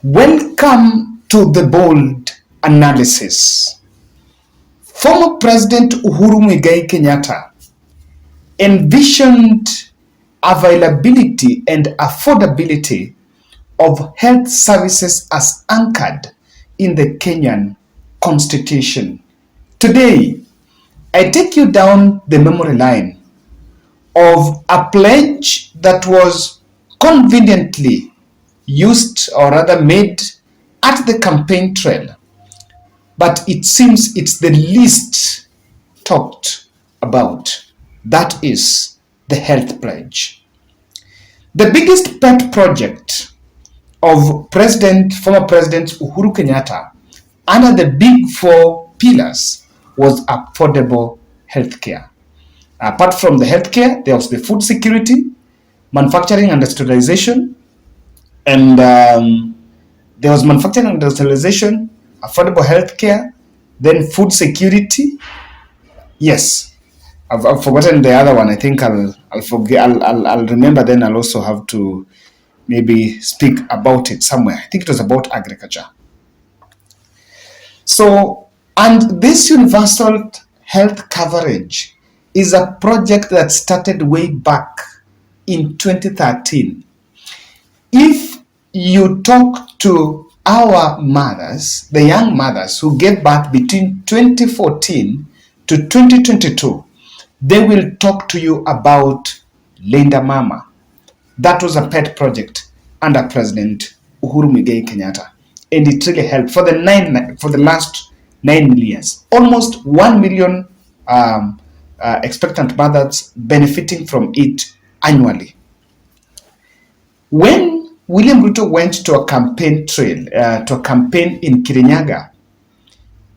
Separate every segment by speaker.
Speaker 1: Welcome to the bold analysis. Former President Uhuru Muigai Kenyatta envisioned availability and affordability of health services as anchored in the Kenyan Constitution. Today, I take you down the memory line of a pledge that was conveniently used, or rather made, at the campaign trail, but it seems it's the least talked about. That is the health pledge. The biggest pet project of former President Uhuru Kenyatta under the big four pillars was affordable healthcare. Apart from the healthcare, there was the food security, manufacturing and industrialization, and there was manufacturing and industrialization, affordable healthcare, then food security. Yes, I've forgotten the other one. I think I'll remember. Then I'll also have to maybe speak about it somewhere. I think it was about agriculture. So, and this universal health coverage is a project that started way back in 2013. If you talk to our mothers, the young mothers who gave birth between 2014 to 2022, they will talk to you about Linda Mama. That was a pet project under President Uhuru Muigai Kenyatta, and it really helped for the last 9 years. Almost 1 million expectant mothers benefiting from it annually. When William Ruto went to a campaign trail, to a campaign in Kirinyaga,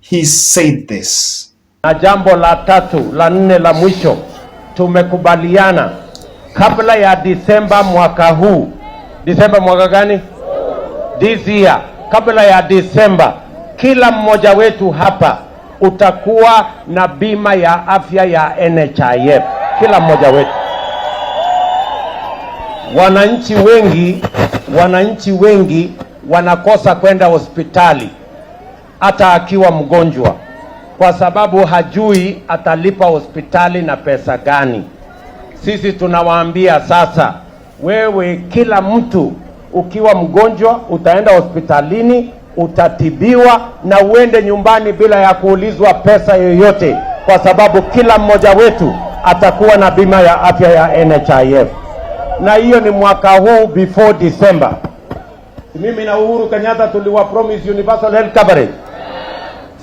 Speaker 1: he said this.
Speaker 2: Na jambo la tatu, la nne, la mwisho, tumekubaliana kabla ya Disemba mwaka huu. Disemba mwaka gani? This year. Kabla ya Disemba, kila mmoja wetu hapa utakuwa na bima ya afya ya NHIF. Kila mmoja wetu. Wananchi wengi wanakosa kwenda hospitali hata akiwa mgonjwa, kwa sababu hajui atalipa hospitali na pesa gani. Sisi tunawaambia sasa, wewe kila mtu ukiwa mgonjwa utaenda hospitalini, utatibiwa na uende nyumbani bila ya kuulizwa pesa yoyote, kwa sababu kila mmoja wetu atakuwa na bima ya afya ya NHIF. Na hiyo ni mwaka huu before December. Mimi na Uhuru Kenyatta tuliwa promise universal health coverage.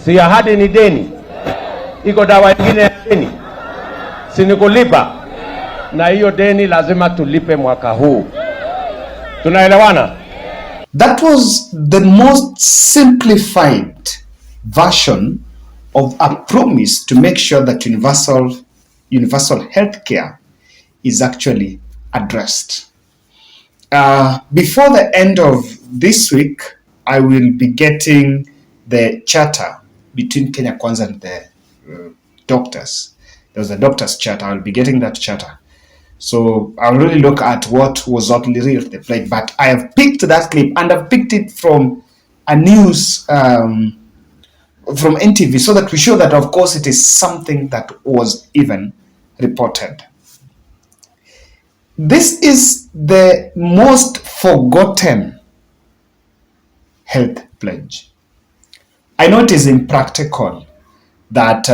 Speaker 2: Si ahadi ni deni. Iko dawa nyingine ya deni. Si ni kulipa. Na hiyo deni lazima tulipe mwaka huu. Tunaelewana?
Speaker 1: That was the most simplified version of a promise to make sure that universal healthcare is actually addressed. Before the end of this week, I will be getting the charter between Kenya Kwanza and the doctors. There was a doctors charter. I will be getting that charter. So I'll really look at what was really the pledge. But I have picked that clip, and I've picked it from a news from NTV, so that we show that, of course, it is something that was even reported. This is the most forgotten health pledge. I know it is impractical that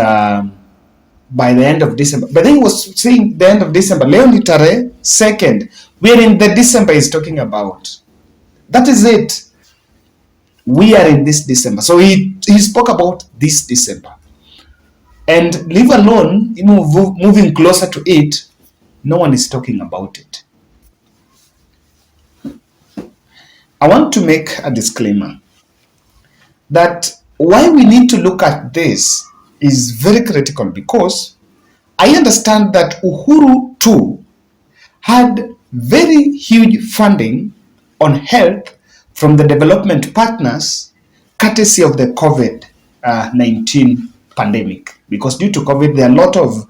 Speaker 1: by the end of December, but then he was saying the end of December, Leon Tare 2nd, we are in the December he's talking about. That is it. We are in this December. So he spoke about this December. And leave alone, moving closer to it, no one is talking about it. I want to make a disclaimer that why we need to look at this is very critical, because I understand that Uhuru too had very huge funding on health from the development partners, courtesy of the COVID-19 pandemic. Because due to COVID, there are a lot of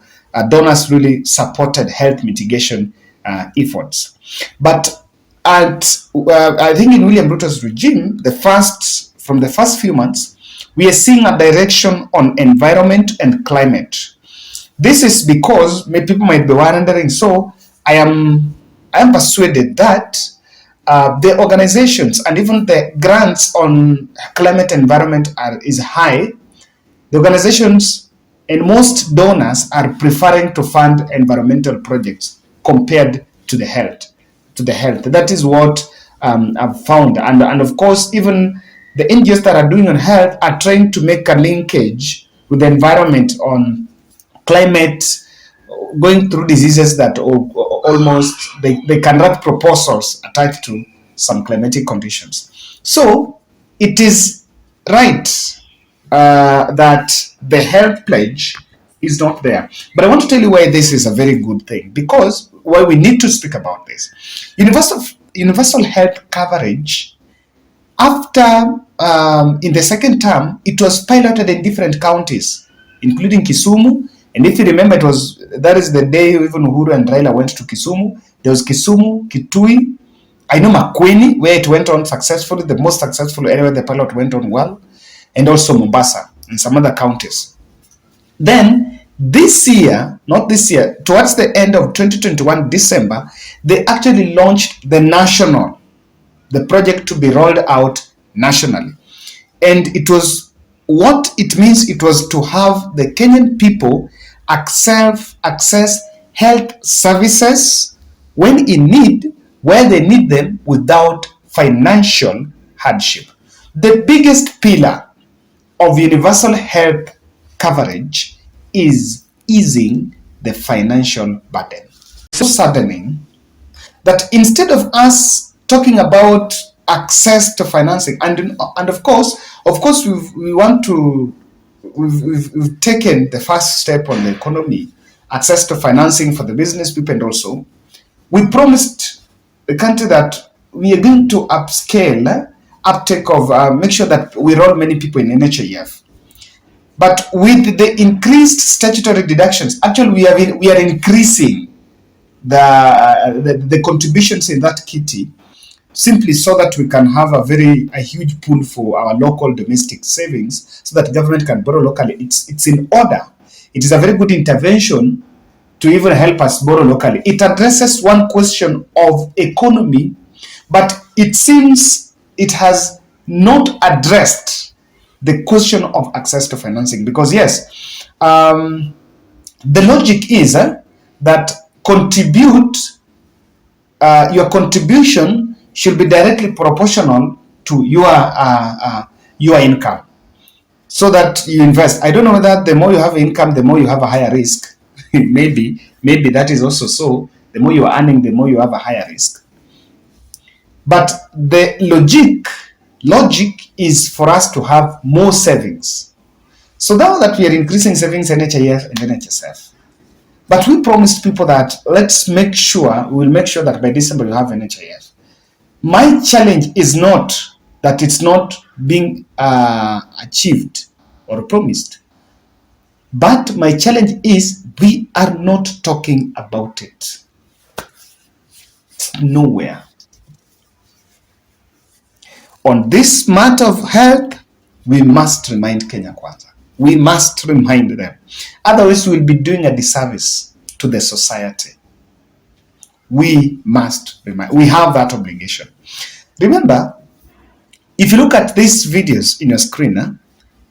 Speaker 1: donors really supported health mitigation efforts. But I think in William Ruto's regime, from the first few months, we are seeing a direction on environment and climate. This is because people might be wondering. So I am persuaded that the organizations and even the grants on climate environment is high. The organizations and most donors are preferring to fund environmental projects compared to the health. That is what I've found, and of course, even the NGOs that are doing on health are trying to make a linkage with the environment on climate, going through diseases that almost they can write proposals attached to some climatic conditions. So it is right that the health pledge is not there. But I want to tell you why this is a very good thing, because why we need to speak about this. Universal health coverage, after in the second term, it was piloted in different counties, including Kisumu. And if you remember, that is the day even Uhuru and Raila went to Kisumu. There was Kisumu, Kitui, I know Makueni, where it went on successfully, the most successful area where the pilot went on well, and also Mombasa and some other counties. Then this year, not this year, towards the end of 2021, December, they actually launched the project to be rolled out nationally. And it was what it means, it was to have the Kenyan people access health services when in need, where they need them, without financial hardship. The biggest pillar of universal health coverage is easing the financial burden. So saddening that instead of us talking about access to financing, and of course we've taken the first step on the economy, access to financing for the business people, and also we promised the country that we are going to upscale uptake of make sure that we enroll many people in NHIF. But with the increased statutory deductions, actually we are increasing the contributions in that kitty, simply so that we can have a huge pool for our local domestic savings, so that government can borrow locally. It's in order. It is a very good intervention to even help us borrow locally. It addresses one question of economy, but it seems it has not addressed the question of access to financing. Because yes, the logic is that your contribution should be directly proportional to your income, so that you invest. I don't know whether the more you have income, the more you have a higher risk. maybe that is also so. The more you are earning, the more you have a higher risk. But the logic is for us to have more savings. So now that we are increasing savings, NHIF and NHSF, but we promised people that we'll make sure that by December you have NHIF. My challenge is not that it's not being achieved or promised, but my challenge is we are not talking about it. It's nowhere. On this matter of health, we must remind Kenya Kwanza. We must remind them. Otherwise, we'll be doing a disservice to the society. We must remind. We have that obligation. Remember, if you look at these videos in your screen,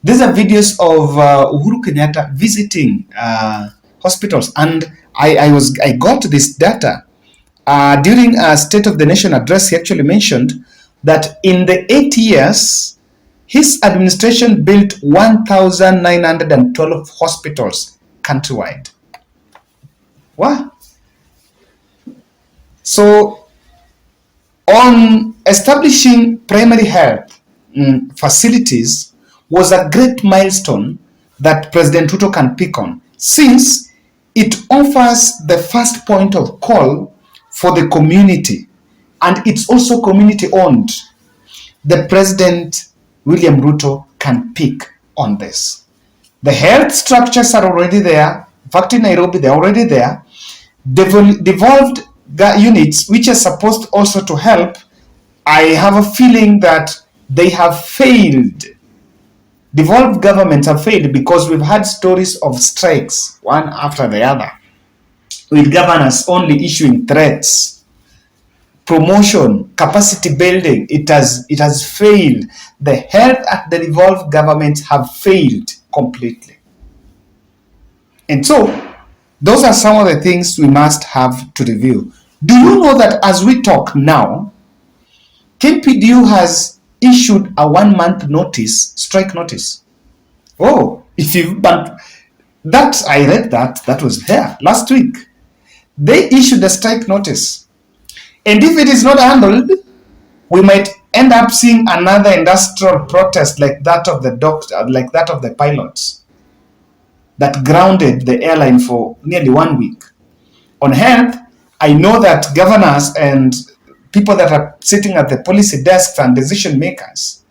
Speaker 1: these are videos of Uhuru Kenyatta visiting hospitals, and I got this data during a State of the Nation address. He actually mentioned that in the 8 years, his administration built 1,912 hospitals countrywide. What? So, on establishing primary health facilities was a great milestone that President Ruto can pick on, since it offers the first point of call for the community, and it's also community owned. The President William Ruto can pick on this. The health structures are already there. In fact, in Nairobi, they're already there. Devolved units which are supposed also to help, I have a feeling that they have failed. Devolved governments have failed because we've had stories of strikes, one after the other, with governors only issuing threats. Promotion, capacity building, it has failed. The health at the devolved governments have failed completely. And so, those are some of the things we must have to review. Do you know that as we talk now, KPDU has issued a 1-month notice, strike notice? Oh, I read that was there last week. They issued a strike notice. And if it is not handled, we might end up seeing another industrial protest like that of the pilots that grounded the airline for nearly 1 week. On health, I know that governors and people that are sitting at the policy desks and decision makers,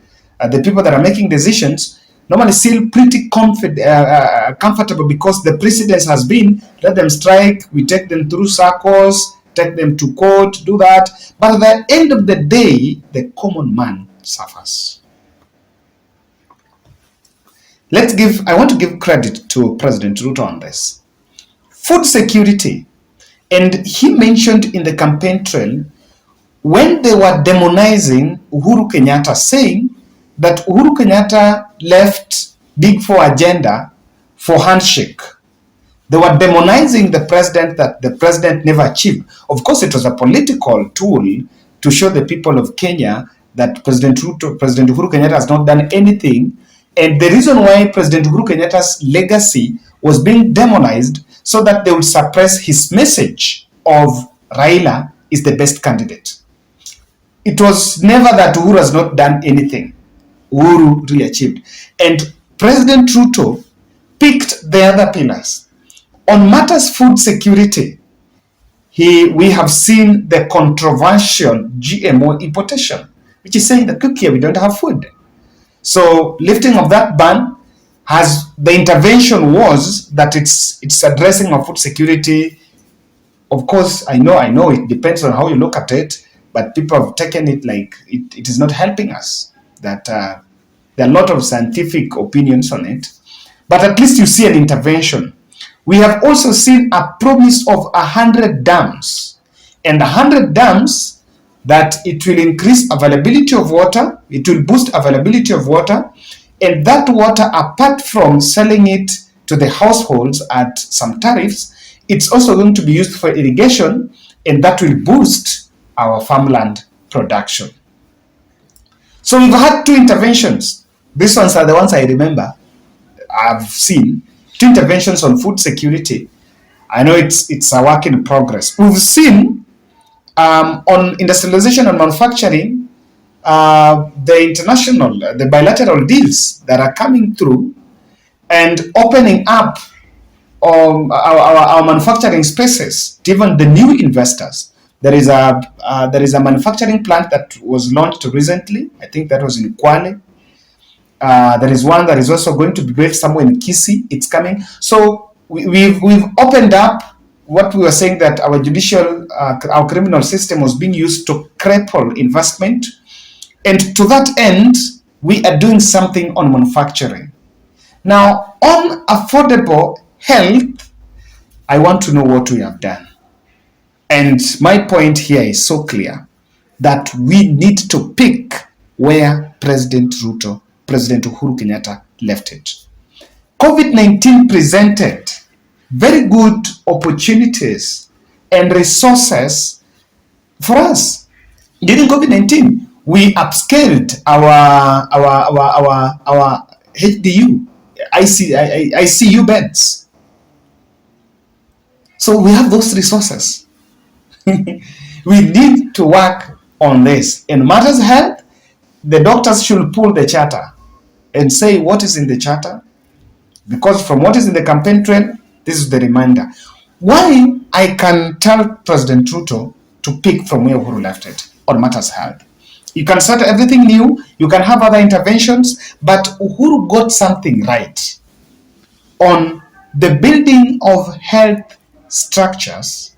Speaker 1: the people that are making decisions, normally feel pretty comfortable because the precedence has been, let them strike, we take them through circles, take them to court, do that. But at the end of the day, the common man suffers. I want to give credit to President Ruto on this. Food security, and he mentioned in the campaign trail when they were demonizing Uhuru Kenyatta, saying that Uhuru Kenyatta left Big Four agenda for handshake. They were demonizing the president, that the president never achieved. Of course, it was a political tool to show the people of Kenya that President Uhuru Kenyatta has not done anything. And the reason why President Uhuru Kenyatta's legacy was being demonized so that they would suppress his message of Raila is the best candidate. It was never that Uhuru has not done anything. Uhuru really achieved. And President Ruto picked the other pillars. On matters food security, we have seen the controversial GMO importation, which is saying that look here, we don't have food. So lifting of that ban, the intervention was that it's addressing of food security. Of course, I know it depends on how you look at it, but people have taken it like it is not helping us. That there are a lot of scientific opinions on it, but at least you see an intervention. We have also seen a promise of 100 dams, and 100 dams that it will increase availability of water, it will boost availability of water, and that water, apart from selling it to the households at some tariffs, it's also going to be used for irrigation, and that will boost our farmland production. So we've had 2 interventions. These ones are the ones I remember I've seen. 2 interventions on food security. I know it's a work in progress. We've seen on industrialization and manufacturing, the bilateral deals that are coming through and opening up our manufacturing spaces, even the new investors. There is a manufacturing plant that was launched recently. I think that was in Kwale. There is one that is also going to be built somewhere in Kisii. It's coming. So we've opened up what we were saying, that our our criminal system was being used to cripple investment. And to that end, we are doing something on manufacturing. Now, on affordable health, I want to know what we have done. And my point here is so clear that we need to pick where President Uhuru Kenyatta left it. COVID-19 presented very good opportunities and resources for us. During COVID-19, we upscaled our HDU, ICU beds. So we have those resources. We need to work on this. In matters of health, the doctors should pull the charter and say what is in the charter, because from what is in the campaign trail, this is the reminder. Why I can tell President Ruto to pick from where Uhuru left it on matters health. You can start everything new, you can have other interventions, but Uhuru got something right on the building of health structures.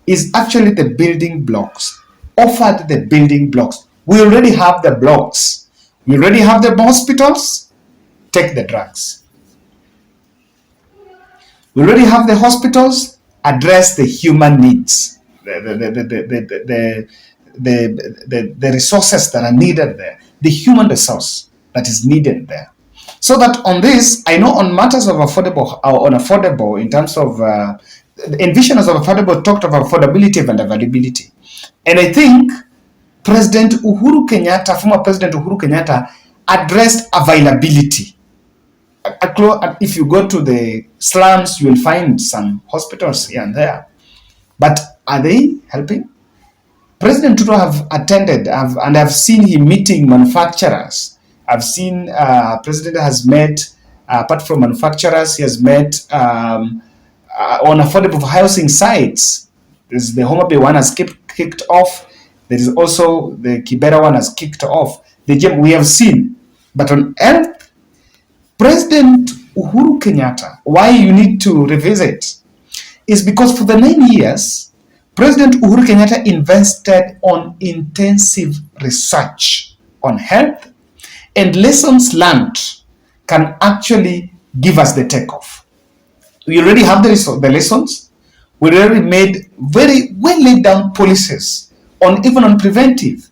Speaker 1: is actually the building blocks. Offered the building blocks. We already have the blocks. We already have the hospitals. Take the drugs. We already have the hospitals. Address the human needs, the resources that are needed there, the human resource that is needed there. So that on this, I know on matters of affordable in terms of envisioners of affordable talked of affordability and availability. And I think President Uhuru Kenyatta, former President Uhuru Kenyatta, addressed availability. If you go to the slums, you will find some hospitals here and there. But are they helping? President Ruto have attended and I've seen him meeting manufacturers. I've seen President has met, apart from manufacturers, he has met on affordable housing sites. There's the Homa Bay one has kicked off. There is also the Kibera one has kicked off. The gem we have seen. But on health, President Uhuru Kenyatta, why you need to revisit is because for the 9 years, President Uhuru Kenyatta invested on intensive research on health, and lessons learned can actually give us the takeoff. We already have the lessons. We already made very well laid down policies on even on preventive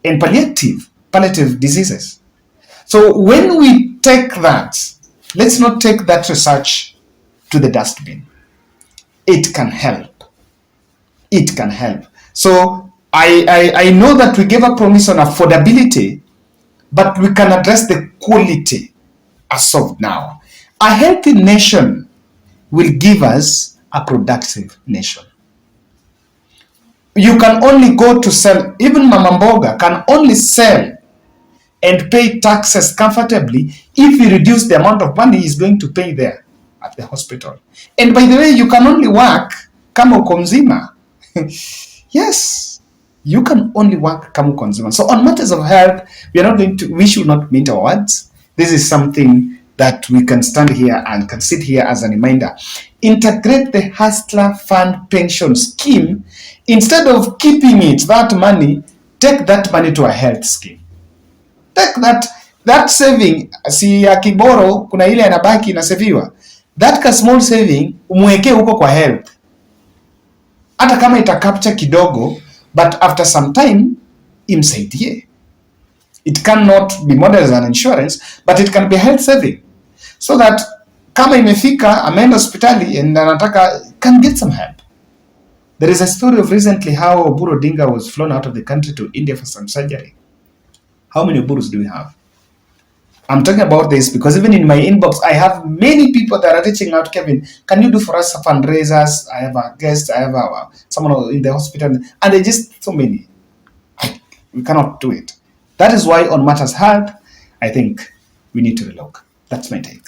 Speaker 1: and palliative diseases. So when we take that, let's not take that research to the dustbin. It can help. It can help. So I know that we gave a promise on affordability, but we can address the quality as of now. A healthy nation will give us a productive nation. You can only go to sell, even Mama Mboga can only sell and pay taxes comfortably if you reduce the amount of money he's going to pay there at the hospital. And by the way, you can only work kama uko mzima. Yes, you can only work kama uko mzima. So on matters of health, we should not mince our words. This is something that we can stand here and can sit here as a reminder. Integrate the Hustler Fund pension scheme. Instead of keeping it, that money, take that money to a health scheme. Take that saving, si ya Kiboro, kuna ile anabaki inaseviwa. That ka small saving, umweke huko kwa health. Hata kama ita capture kidogo, but after some time, imsaidie. It cannot be modeled as an insurance, but it can be health saving. So that kama imefika, ameenda hospitali and anataka, can get some help. There is a story of recently how Oburu Odinga was flown out of the country to India for some surgery. How many Oburus do we have? I'm talking about this because even in my inbox, I have many people that are reaching out, Kevin, can you do for us fundraisers? I have a guest, I have someone in the hospital, and they just so many. We cannot do it. That is why on matters health, I think we need to relook. That's my take.